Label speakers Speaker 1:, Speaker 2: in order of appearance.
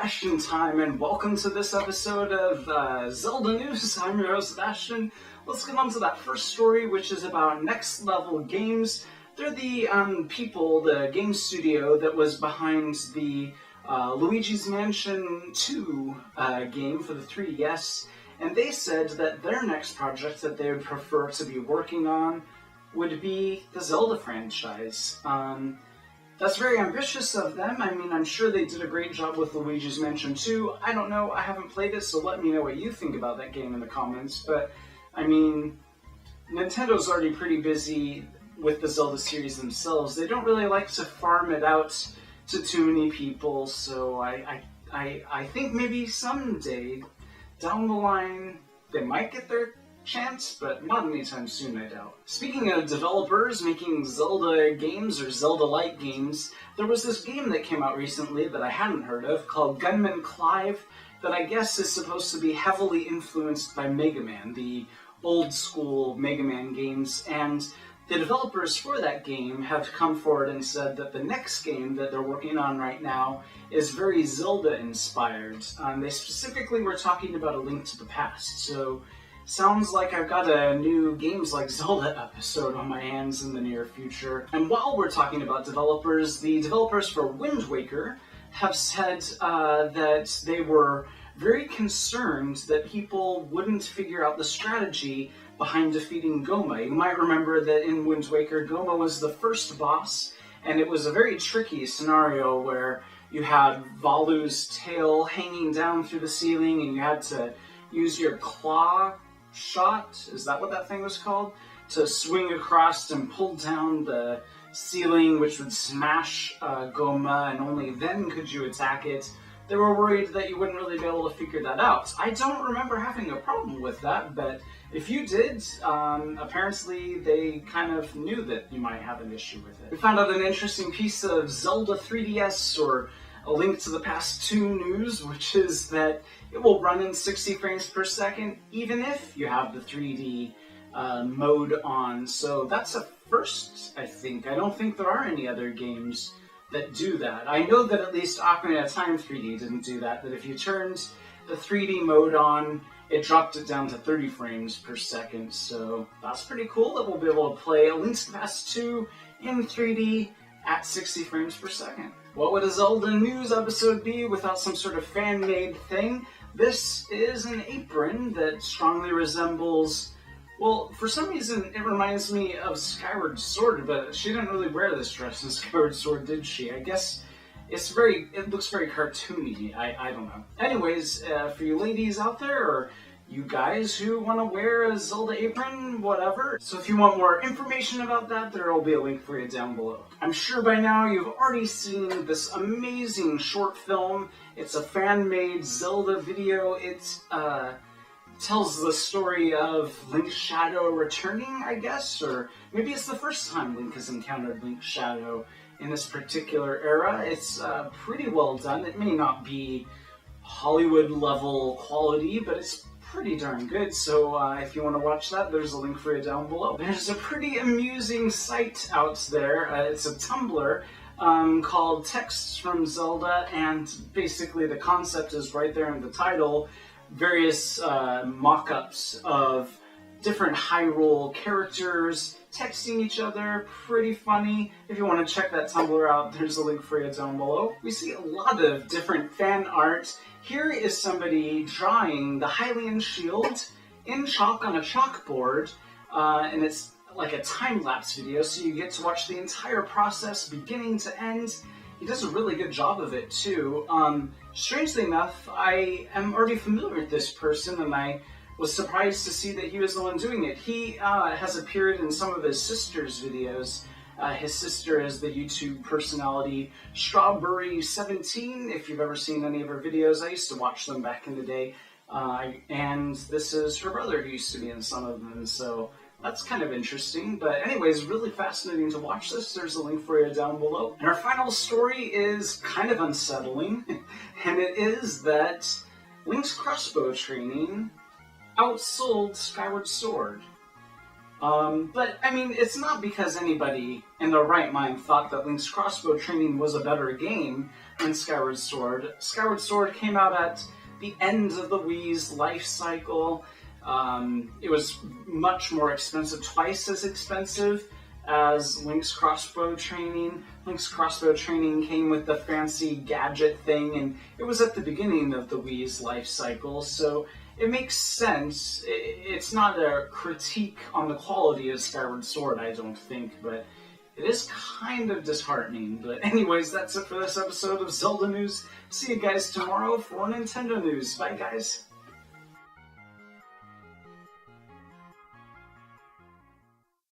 Speaker 1: Bastian time, and welcome to this episode of Zelda News. I'm your host, Bastian. Let's get on to that first story, which is about Next Level Games. They're the the game studio that was behind the Luigi's Mansion 2 game for the 3DS, and they said that their next project that they would prefer to be working on would be the Zelda franchise. That's very ambitious of them. I mean, I'm sure they did a great job with Luigi's Mansion 2. I don't know, I haven't played it, so let me know what you think about that game in the comments. But, I mean, Nintendo's already pretty busy with the Zelda series themselves. They don't really like to farm it out to too many people, so I think maybe someday down the line they might get their chance, but not anytime soon, I doubt. Speaking of developers making Zelda games or Zelda-like games, there was this game that came out recently that I hadn't heard of called Gunman Clive that I guess is supposed to be heavily influenced by Mega Man, the old school Mega Man games, and the developers for that game have come forward and said that the next game that they're working on right now is very Zelda-inspired. They specifically were talking about A Link to the Past, so sounds like I've got a new Games Like Zelda episode on my hands in the near future. And while we're talking about developers, the developers for Wind Waker have said that they were very concerned that people wouldn't figure out the strategy behind defeating Gohma. You might remember that in Wind Waker, Gohma was the first boss, and it was a very tricky scenario where you had Valu's tail hanging down through the ceiling, and you had to use your claw shot, is that what that thing was called? To swing across and pull down the ceiling, which would smash Gohma, and only then could you attack it. They were worried that you wouldn't really be able to figure that out. I don't remember having a problem with that, but if you did, apparently they kind of knew that you might have an issue with it. We found out an interesting piece of Zelda 3DS, or A Link to the Past 2 news, which is that it will run in 60 frames per second, even if you have the 3D mode on. So that's a first, I think. I don't think there are any other games that do that. I know that at least Ocarina of Time 3D didn't do that, that if you turned the 3D mode on, it dropped it down to 30 frames per second, so that's pretty cool that we'll be able to play A Link to the Past 2 in 3D at 60 frames per second. What would a Zelda news episode be without some sort of fan-made thing? This is an apron that strongly resembles, well, for some reason it reminds me of Skyward Sword, but she didn't really wear this dress in Skyward Sword, did she? I guess it looks very cartoony, I don't know. Anyways, for you ladies out there, or you guys who want to wear a Zelda apron, whatever. So if you want more information about that, there will be a link for you down below. I'm sure by now you've already seen this amazing short film. It's a fan-made Zelda video. It tells the story of Link's shadow returning, I guess, or maybe it's the first time Link has encountered Link's shadow in this particular era. It's pretty well done. It may not be Hollywood level quality, but it's pretty darn good, so if you want to watch that, there's a link for you down below. There's a pretty amusing site out there. It's a Tumblr called Texts from Zelda, and basically the concept is right there in the title, various mock-ups of different Hyrule characters texting each other. Pretty funny. If you want to check that Tumblr out, there's a link for you down below. We see a lot of different fan art. Here is somebody drawing the Hylian shield in chalk on a chalkboard, and it's like a time-lapse video, so you get to watch the entire process beginning to end. He does a really good job of it, too. Strangely enough, I am already familiar with this person, and I was surprised to see that he was the one doing it. He has appeared in some of his sister's videos. His sister is the YouTube personality Strawberry17, if you've ever seen any of her videos. I used to watch them back in the day. And this is her brother who used to be in some of them, so that's kind of interesting. But anyways, really fascinating to watch this. There's a link for you down below. And our final story is kind of unsettling, and it is that Link's crossbow training outsold Skyward Sword. But, I mean, it's not because anybody in their right mind thought that Link's Crossbow Training was a better game than Skyward Sword. Skyward Sword came out at the end of the Wii's life cycle. It was much more expensive, twice as expensive as Link's Crossbow Training. Link's Crossbow Training came with the fancy gadget thing, and it was at the beginning of the Wii's life cycle, so it makes sense. It's not a critique on the quality of Skyward Sword, I don't think, but it is kind of disheartening. But anyways, that's it for this episode of Zelda News. See you guys tomorrow for Nintendo News. Bye, guys.